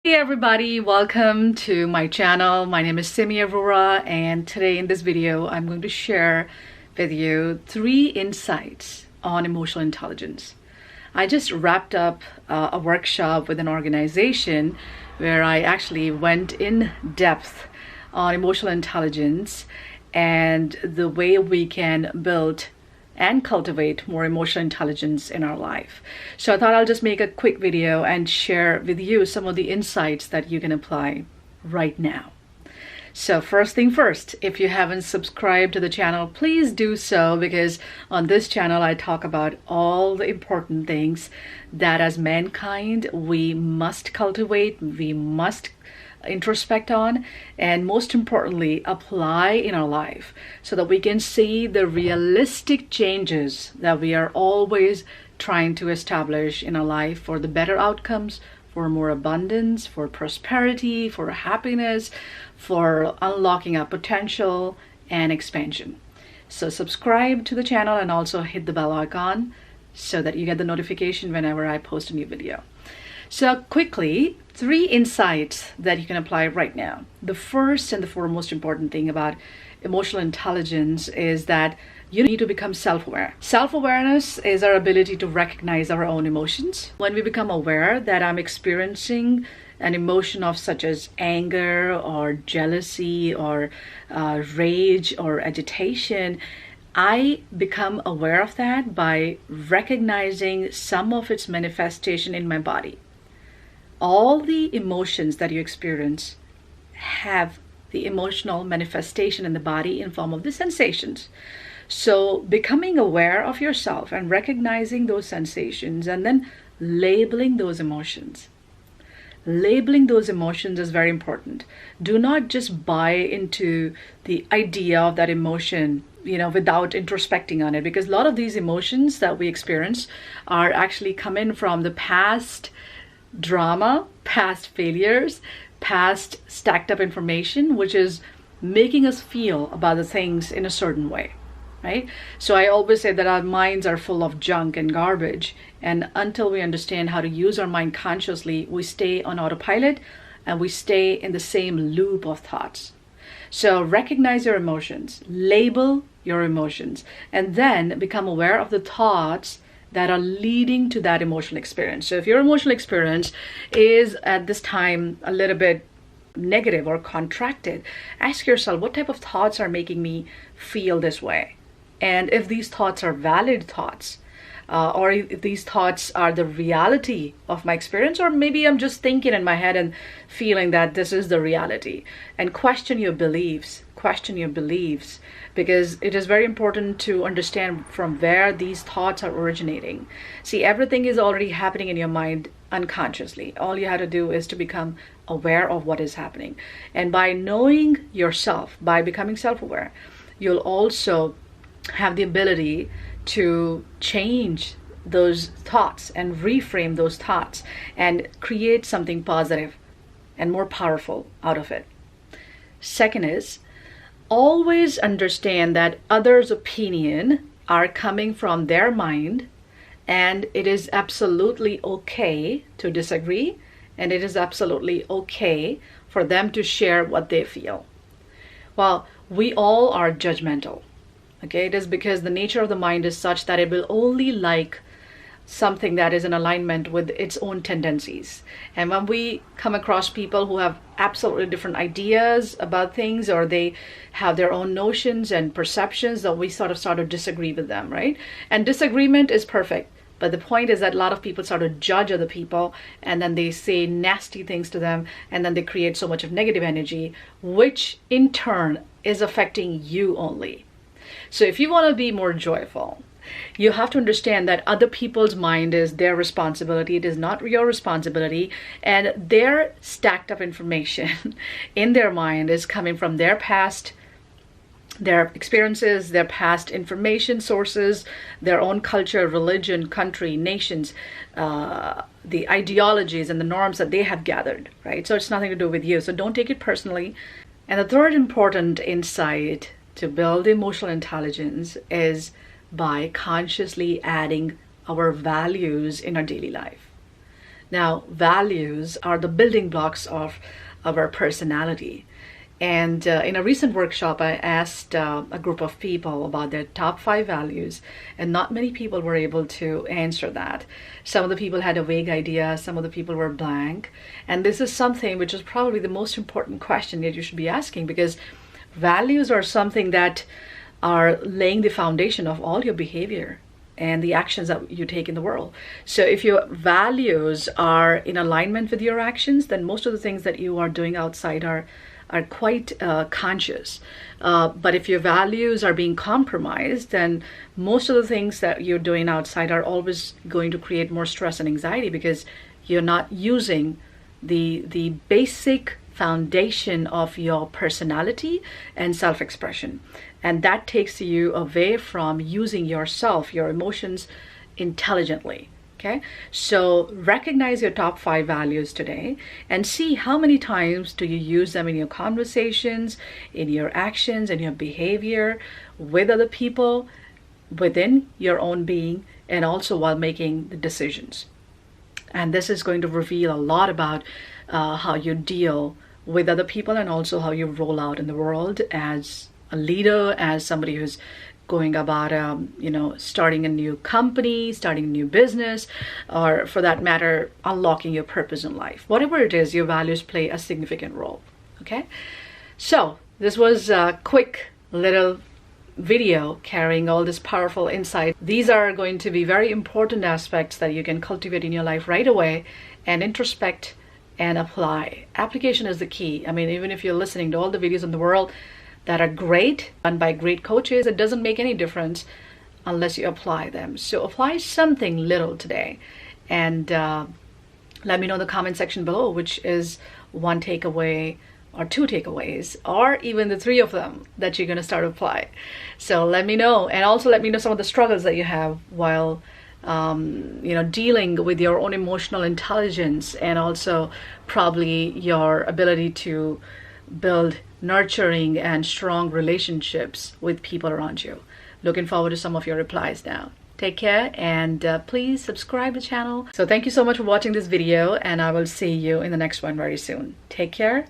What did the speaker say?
Hey everybody, welcome to my channel. My name is Simi Arora, and today in this video I'm going to share with you 3 insights on emotional intelligence. I just wrapped up a workshop with an organization where I actually went in depth on emotional intelligence and the way we can build and cultivate more emotional intelligence in our life. So I thought I'll just make a quick video and share with you some of the insights that you can apply right now. So first thing first, if you haven't subscribed to the channel, please do so, because on this channel I talk about all the important things that as mankind we must cultivate, we must introspect on, and most importantly apply in our life so that we can see the realistic changes that we are always trying to establish in our life for the better outcomes, for more abundance, for prosperity, for happiness, for unlocking our potential and expansion. So subscribe to the channel and also hit the bell icon so that you get the notification whenever I post a new video. So quickly, 3 insights that you can apply right now. The first and the foremost important thing about emotional intelligence is that you need to become self-aware. Self-awareness is our ability to recognize our own emotions. When we become aware that I'm experiencing an emotion of such as anger or jealousy or rage or agitation, I become aware of that by recognizing some of its manifestation in my body. All the emotions that you experience have the emotional manifestation in the body in form of the sensations. So becoming aware of yourself and recognizing those sensations and then labeling those emotions. Labeling those emotions is very important. Do not just buy into the idea of that emotion, without introspecting on it, because a lot of these emotions that we experience are actually coming from the past drama, past failures, past stacked up information, which is making us feel about the things in a certain way, right? So I always say that our minds are full of junk and garbage, and until we understand how to use our mind consciously, we stay on autopilot and we stay in the same loop of thoughts. So recognize your emotions, label your emotions, and then become aware of the thoughts that are leading to that emotional experience. So if your emotional experience is at this time a little bit negative or contracted, ask yourself, what type of thoughts are making me feel this way? And if these thoughts are valid thoughts, or if these thoughts are the reality of my experience, or maybe I'm just thinking in my head and feeling that this is the reality. And question your beliefs, because it is very important to understand from where these thoughts are originating. See, everything is already happening in your mind unconsciously. All you have to do is to become aware of what is happening. And by knowing yourself, by becoming self-aware, you'll also have the ability to change those thoughts and reframe those thoughts and create something positive and more powerful out of it. Second is, always understand that others' opinion are coming from their mind, and it is absolutely okay to disagree, and it is absolutely okay for them to share what they feel. Well, we all are judgmental. Okay, it is because the nature of the mind is such that it will only like something that is in alignment with its own tendencies. And when we come across people who have absolutely different ideas about things, or they have their own notions and perceptions, that we sort of start to disagree with them, right? And disagreement is perfect. But the point is that a lot of people start to judge other people, and then they say nasty things to them, and then they create so much of negative energy, which in turn is affecting you only. So if you want to be more joyful, you have to understand that other people's mind is their responsibility. It is not your responsibility. And their stacked up information in their mind is coming from their past, their experiences, their past information sources, their own culture, religion, country, nations, the ideologies and the norms that they have gathered, right? So it's nothing to do with you. So don't take it personally. And the third important insight to build emotional intelligence is by consciously adding our values in our daily life. Now, values are the building blocks of our personality. And in a recent workshop, I asked a group of people about their top 5 values, and not many people were able to answer that. Some of the people had a vague idea, some of the people were blank. And this is something which is probably the most important question that you should be asking, because values are something that are laying the foundation of all your behavior and the actions that you take in the world. So if your values are in alignment with your actions, then most of the things that you are doing outside are quite conscious. But if your values are being compromised, then most of the things that you're doing outside are always going to create more stress and anxiety, because you're not using the basic foundation of your personality and self-expression. And that takes you away from using yourself, your emotions, intelligently. Okay, so recognize your top 5 values today and see how many times do you use them in your conversations, in your actions, in your behavior with other people, within your own being, and also while making the decisions. And this is going to reveal a lot about how you deal with other people, and also how you roll out in the world as a leader, as somebody who's going about, starting a new company, starting a new business, or for that matter, unlocking your purpose in life. Whatever it is, your values play a significant role. Okay, so this was a quick little video carrying all this powerful insight. These are going to be very important aspects that you can cultivate in your life right away and introspect and apply. Application is the key. I mean, even if you're listening to all the videos in the world that are great, done by great coaches, it doesn't make any difference unless you apply them. So apply something little today, and let me know in the comment section below which is one takeaway or 2 takeaways, or even the 3 of them that you're going to start to apply. So let me know, and also let me know some of the struggles that you have while dealing with your own emotional intelligence, and also probably your ability to build nurturing and strong relationships with people around you. Looking forward to some of your replies now. Take care, and please subscribe to the channel. So thank you so much for watching this video, and I will see you in the next one very soon. Take care.